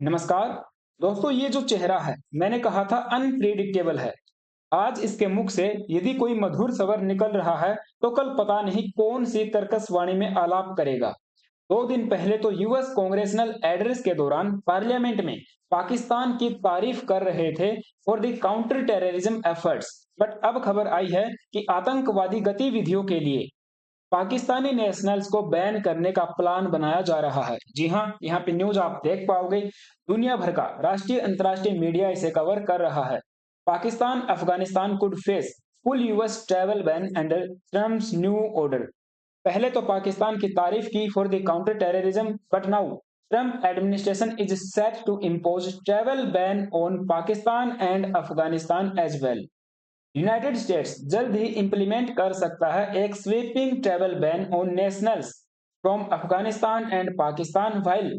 नमस्कार दोस्तों, ये जो चेहरा है मैंने कहा था अनप्रिडिक्टेबल है। आज इसके मुख से यदि कोई मधुर स्वर निकल रहा है तो कल पता नहीं कौन सी तर्कस वाणी में आलाप करेगा। 2 दिन पहले तो यूएस कांग्रेसनल एड्रेस के दौरान पार्लियामेंट में पाकिस्तान की तारीफ कर रहे थे for the counter terrorism efforts. But अब खबर आई है कि आतंकवादी गतिविधियों के लिए पाकिस्तानी नेशनल्स को बैन करने का प्लान बनाया जा रहा है। जी हाँ, यहाँ पे न्यूज आप देख पाओगे। दुनिया भर का राष्ट्रीय अंतर्राष्ट्रीय मीडिया इसे कवर कर रहा है। Pakistan Afghanistan could face full US travel ban under Trump's new order. पहले तो पाकिस्तान की तारीफ की for the counter terrorism, but now Trump administration is set to impose travel ban on Pakistan and Afghanistan as well. United States जल्द ही इंप्लीमेंट कर सकता है एक sweeping travel ban on nationals from Afghanistan and Pakistan, while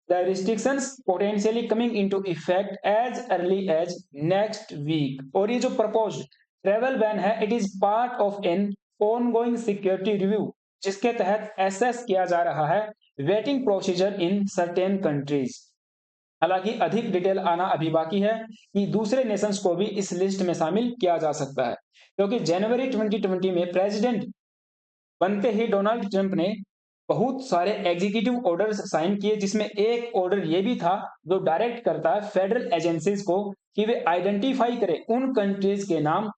the restrictions potentially coming into effect as early as next week। और ये जो propose travel ban है, it is part of an ongoing security review, जिसके तहत एसेस किया जा रहा है vetting procedure in certain countries. हालांकि अधिक डिटेल आना अभी बाकी है कि दूसरे नेशंस को भी इस लिस्ट में शामिल किया जा सकता है, क्योंकि जनवरी 2020 में प्रेसिडेंट बनते ही डोनाल्ड ट्रंप ने बहुत सारे एग्जीक्यूटिव ऑर्डर्स साइन किए, जिसमें एक ऑर्डर ये भी था जो डायरेक्ट करता है फेडरल एजेंसीज को कि वे आइडेंटिफाई करें उन कंट्रीज के नाम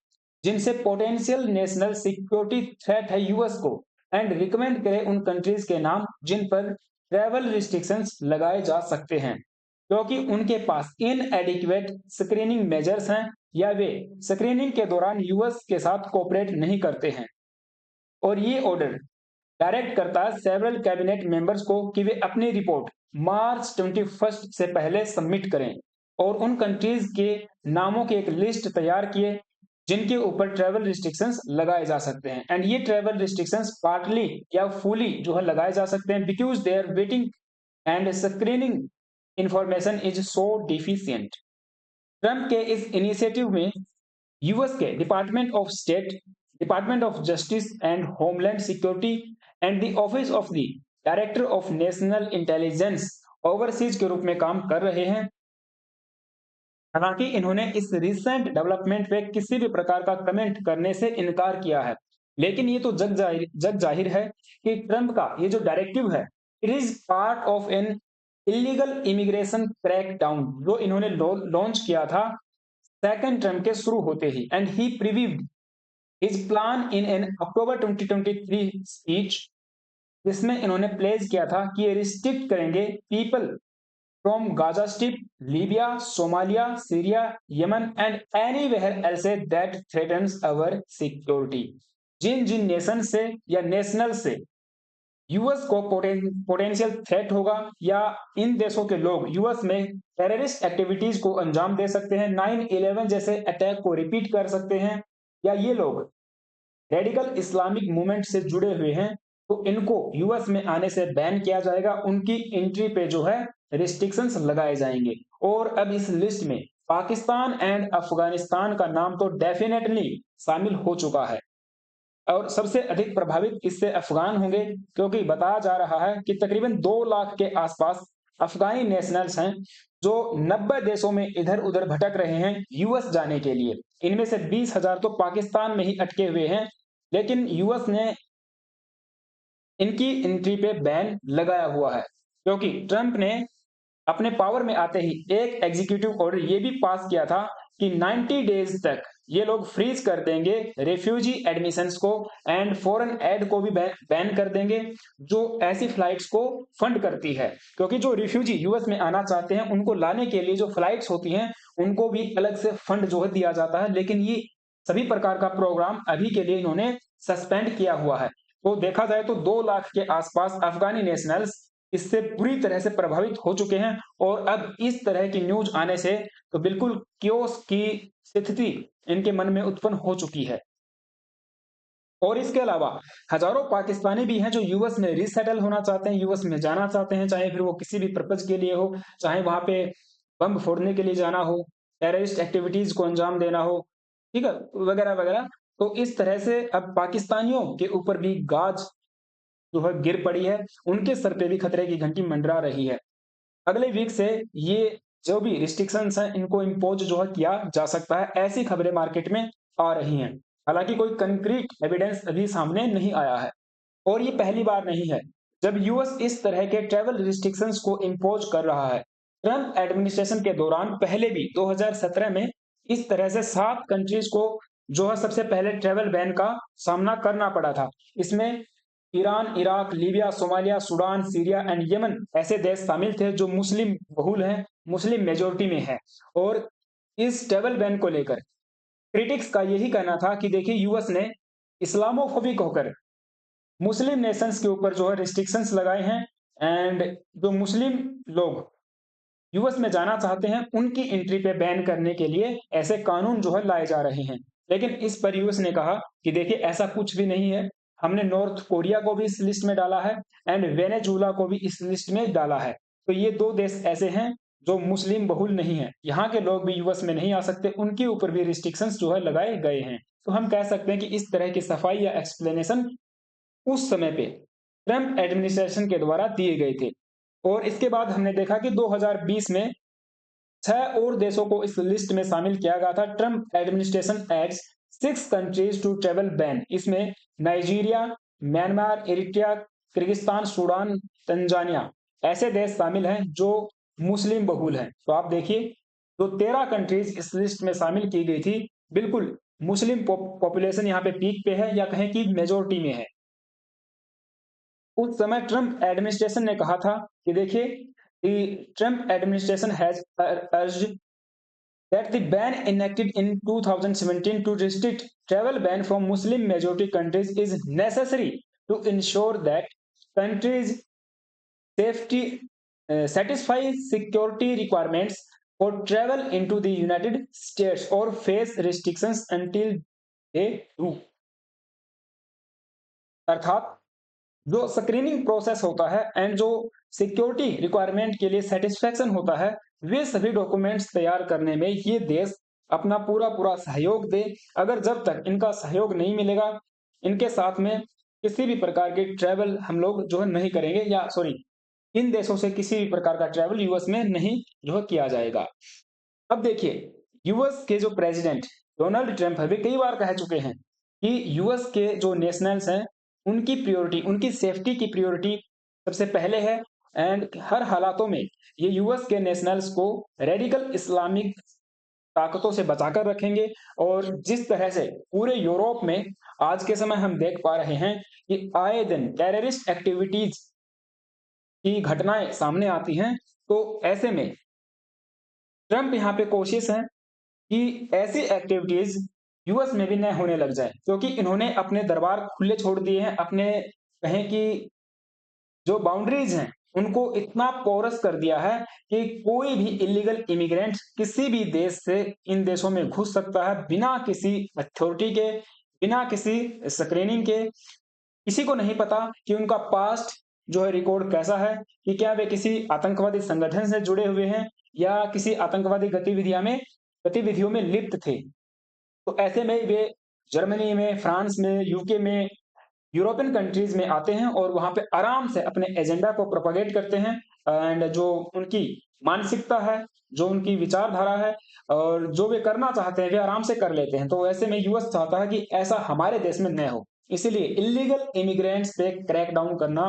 जिनसे पोटेंशियल नेशनल सिक्योरिटी थ्रेट है यूएस को, एंड रिकमेंड करें उन कंट्रीज के नाम जिन पर ट्रेवल रिस्ट्रिक्शंस लगाए जा सकते हैं, क्योंकि उनके पास इनएडिक्वेट स्क्रीनिंग मेजर्स हैं या वे स्क्रीनिंग के दौरान यूएस के साथ कोऑपरेट नहीं करते हैं। और ये ऑर्डर डायरेक्ट करता है सेवरल कैबिनेट मेंबर्स को कि वे अपनी रिपोर्ट मार्च 21 से पहले सबमिट करें और उन कंट्रीज के नामों की एक लिस्ट तैयार किए जिनके ऊपर ट्रैवल रिस्ट्रिक्शंस लगाए जा सकते हैं। एंड ये ट्रैवल रिस्ट्रिक्शंस पार्टली या फुली जो है लगाए जा सकते हैं because they are vetting and screening information is so deficient. Trump के इस इनिशिएटिव में यूएस के department of state, department of justice and homeland security and the office of the director of national intelligence overseas के रूप में काम कर रहे हैं। हालांकि इन्होंने इस रिसेंट डेवलपमेंट पे किसी भी प्रकार का कमेंट करने से इनकार किया है, लेकिन ये तो जग जाहिर है कि ट्रंप का ये जो डायरेक्टिव है, it is part of an illegal immigration crackdown जो इन्होंने लॉन्च किया था सेकंड टर्म के शुरू होते ही। And he previewed his plan in an October 2023 speech, जिसमें इन्होंने प्लेस किया था कि ये रिस्ट्रिक्ट करेंगे people from Gaza Strip, Libya, Somalia, Syria, Yemen and anywhere else that threatens our security. जिन जिन नेशन से या नेशनल से यूएस को पोटेंशियल थ्रेट होगा या इन देशों के लोग यूएस में टेररिस्ट एक्टिविटीज को अंजाम दे सकते हैं, 9/11 जैसे अटैक को रिपीट कर सकते हैं, या ये लोग रेडिकल इस्लामिक मूवमेंट से जुड़े हुए हैं, तो इनको यूएस में आने से बैन किया जाएगा। उनकी एंट्री पे जो है रिस्ट्रिक्शंस लगाए जाएंगे। और अब इस लिस्ट में पाकिस्तान एंड अफगानिस्तान का नाम तो डेफिनेटली शामिल हो चुका है और सबसे अधिक प्रभावित इससे अफगान होंगे, क्योंकि बताया जा रहा है कि तकरीबन 2 लाख के आसपास अफगानी नेशनल्स हैं जो 90 देशों में इधर उधर भटक रहे हैं यूएस जाने के लिए। इनमें से 20,000 तो पाकिस्तान में ही अटके हुए हैं, लेकिन यूएस ने इनकी एंट्री पे बैन लगाया हुआ है, क्योंकि ट्रंप ने अपने पावर में आते ही एक एग्जीक्यूटिव ऑर्डर ये भी पास किया था कि 90 डेज तक ये लोग फ्रीज कर देंगे रेफ्यूजी एडमिशंस को एंड फॉरेन एड को भी बैन कर देंगे जो ऐसी फ्लाइट्स को फंड करती है, क्योंकि जो रिफ्यूजी यूएस में आना चाहते हैं उनको लाने के लिए जो फ्लाइट्स होती हैं उनको भी अलग से फंड जो है दिया जाता है, लेकिन ये सभी प्रकार का प्रोग्राम अभी के लिए इन्होंने सस्पेंड किया हुआ है। तो देखा जाए तो 2 लाख के आसपास अफगानी नेशनल्स इससे पूरी तरह से प्रभावित हो चुके हैं। और अब इस तरह की न्यूज आने से तो बिल्कुल क्योस की स्थिति इनके मन में उत्पन्न हो चुकी है। और इसके अलावा हजारों पाकिस्तानी भी हैं जो यूएस में रिसेटल होना चाहते हैं, यूएस में जाना चाहते हैं, चाहे फिर वो किसी भी पर्पज के लिए हो, चाहे वहां पे बम फोड़ने के लिए जाना हो, टेररिस्ट एक्टिविटीज को अंजाम देना हो, ठीक है, वगैरह वगैरह। तो इस तरह से अब पाकिस्तानियों के ऊपर भी गाज जो है गिर पड़ी है, उनके सर पे भी खतरे की घंटी मंडरा रही है। अगले वीक से ये जो भी रिस्ट्रिक्शंस हैं इनको इम्पोज जो है किया जा सकता है, ऐसी खबरें मार्केट में आ रही हैं। हालाँकि कोई कंक्रीट एविडेंस अभी सामने नहीं आया है और ये पहली बार नहीं है जब यूएस इस तरह के ट्रैवल रिस्ट्रिक्शंस को इम्पोज कर रहा है। ट्रंप एडमिनिस्ट्रेशन के दौरान पहले भी 2017 में इस तरह से 7 कंट्रीज को जो है सबसे पहले ट्रैवल बैन का सामना करना पड़ा था। इसमें Iran, Iraq, Libya, Somalia, Sudan, Syria and Yemen ऐसे देश शामिल थे जो मुस्लिम बहुल हैं, मुस्लिम मेजॉरिटी में है। और इस ट्रैवल बैन को लेकर क्रिटिक्स का यही कहना था कि देखिए यूएस ने इस्लामोफोबिक होकर मुस्लिम नेशंस के ऊपर जो है रिस्ट्रिक्शंस लगाए हैं एंड जो मुस्लिम लोग यूएस में जाना चाहते हैं उनकी एंट्री पे बैन करने के लिए ऐसे कानून जो है लाए जा रहे हैं। लेकिन इस पर यूएस ने कहा कि देखिए ऐसा कुछ भी नहीं है। हमने नॉर्थ कोरिया को भी इस लिस्ट में डाला है एंड वेनेजुला को भी इस लिस्ट में डाला है। तो ये 2 देश ऐसे हैं जो मुस्लिम बहुल नहीं है। यहाँ के लोग भी यूएस में नहीं आ सकते, उनके ऊपर भी रिस्ट्रिक्शंस जो है लगाए गए हैं। तो हम कह सकते हैं कि इस तरह की सफाई या एक्सप्लेनेशन उस समय पे ट्रंप एडमिनिस्ट्रेशन के द्वारा दिए गए थे। और इसके बाद हमने देखा कि 2020 में 6 और देशों को इस लिस्ट में शामिल किया गया था। Trump administration adds 6 countries to travel ban. इसमें Nigeria, Myanmar, Eritrea, Kyrgyzstan, Sudan, Tanzania ऐसे देश शामिल हैं जो मुस्लिम बहुल हैं। तो आप देखिए जो 13 कंट्रीज इस लिस्ट में शामिल की गई थी, बिल्कुल मुस्लिम पॉपुलेशन यहाँ पे पीक पे है या कहें कि मेजोरिटी में है। उस समय ट्रंप एडमिनिस्ट्रेशन ने कहा था कि देखिए Trump administration has urged that the ban enacted in 2017 to restrict travel ban from Muslim majority countries is necessary to ensure that countries safety satisfy security requirements for travel into the United States or face restrictions until they do। अर्थात जो screening process होता है and जो security requirement के लिए satisfaction होता है, वे सभी डॉक्यूमेंट्स तैयार करने में ये देश अपना पूरा पूरा सहयोग दे। अगर जब तक इनका सहयोग नहीं मिलेगा, इनके साथ में किसी भी प्रकार के ट्रैवल हम लोग जो है नहीं करेंगे, या सॉरी इन देशों से किसी भी प्रकार का ट्रैवल यूएस में नहीं जो है किया जाएगा। अब देखिए यूएस के जो प्रेसिडेंट डोनाल्ड ट्रंप है वे कई बार कह चुके हैं कि यूएस के जो नेशनल्स हैं उनकी प्रायोरिटी, उनकी सेफ्टी की प्रायोरिटी सबसे पहले है एंड हर हालातों में ये यूएस के नेशनल्स को रेडिकल इस्लामिक ताकतों से बचाकर रखेंगे। और जिस तरह से पूरे यूरोप में आज के समय हम देख पा रहे हैं कि आए दिन टेररिस्ट एक्टिविटीज की घटनाएं सामने आती हैं, तो ऐसे में ट्रंप यहाँ पे कोशिश है कि ऐसी एक्टिविटीज यूएस में भी न होने लग जाए, क्योंकि इन्होंने अपने दरबार खुले छोड़ दिए हैं। अपने कहें कि जो बाउंड्रीज हैं उनको इतना पोरस कर दिया है कि कोई भी इलीगल इमिग्रेंट किसी भी देश से इन देशों में घुस सकता है बिना किसी अथॉरिटी के, बिना किसी स्क्रीनिंग के। किसी को नहीं पता कि उनका पास्ट जो है रिकॉर्ड कैसा है, कि क्या वे किसी आतंकवादी संगठन से जुड़े हुए हैं या किसी आतंकवादी गतिविधियों में लिप्त थे। तो ऐसे में वे जर्मनी में, फ्रांस में, यूके में, यूरोपियन कंट्रीज में आते हैं और वहां पे आराम से अपने एजेंडा को प्रोपेगेट करते हैं एंड जो उनकी मानसिकता है, जो उनकी विचारधारा है और जो वे करना चाहते हैं वे आराम से कर लेते हैं। तो ऐसे में यूएस चाहता है कि ऐसा हमारे देश में न हो, इसीलिए इलीगल इमिग्रेंट्स पे क्रैक डाउन करना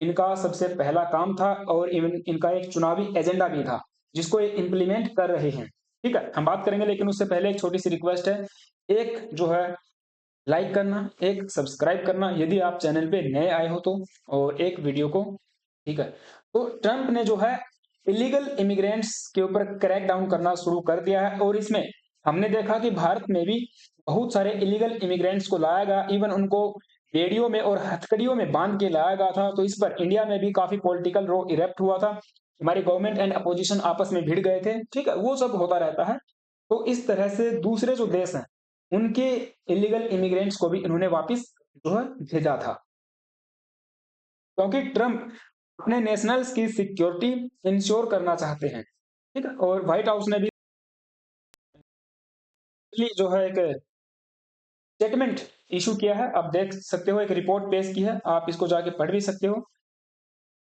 इनका सबसे पहला काम था और इनका एक चुनावी एजेंडा भी था जिसको ये इम्प्लीमेंट कर रहे हैं। ठीक है, हम बात करेंगे लेकिन उससे पहले एक छोटी सी रिक्वेस्ट है, एक जो है लाइक करना, एक सब्सक्राइब करना यदि आप चैनल पे नए आए हो तो, और एक वीडियो को। ठीक है, तो ट्रंप ने जो है इलीगल इमिग्रेंट्स के ऊपर क्रैक डाउन करना शुरू कर दिया है और इसमें हमने देखा कि भारत में भी बहुत सारे इलीगल इमिग्रेंट्स को लाया गया, इवन उनको बेड़ियों में और हथकड़ियों में बांध के लाया गया था। तो इस पर इंडिया में भी काफी पॉलिटिकल रो इरेप्ट हुआ था, हमारी गवर्नमेंट एंड अपोजिशन आपस में भिड़ गए थे। ठीक है, वो सब होता रहता है। तो इस तरह से दूसरे जो देश हैं उनके इलीगल इमिग्रेंट्स को भी इन्होंने वापस जो है भेजा था, क्योंकि ट्रंप अपने नेशनल्स की सिक्योरिटी इंश्योर करना चाहते हैं। ठीक है, और व्हाइट हाउस ने भी जो है एक स्टेटमेंट इशू किया है, आप देख सकते हो, एक रिपोर्ट पेश की है, आप इसको जाके पढ़ भी सकते हो।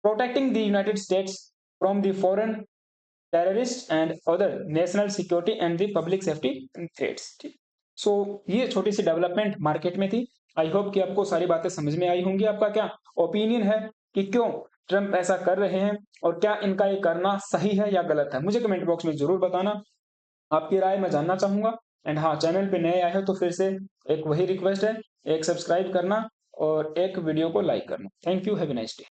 Protecting the United states from the foreign terrorist and other national security and the public safety threats. ठीक, सो ये छोटी सी डेवलपमेंट मार्केट में थी। आई होप कि आपको सारी बातें समझ में आई होंगी। आपका क्या ओपिनियन है कि क्यों ट्रम्प ऐसा कर रहे हैं और क्या इनका ये करना सही है या गलत है? मुझे कमेंट बॉक्स में जरूर बताना, आपकी राय मैं जानना चाहूंगा। एंड हाँ, चैनल पे नए आए हो तो फिर से एक वही रिक्वेस्ट है, एक सब्सक्राइब करना और एक वीडियो को लाइक करना। Thank you, have a nice day.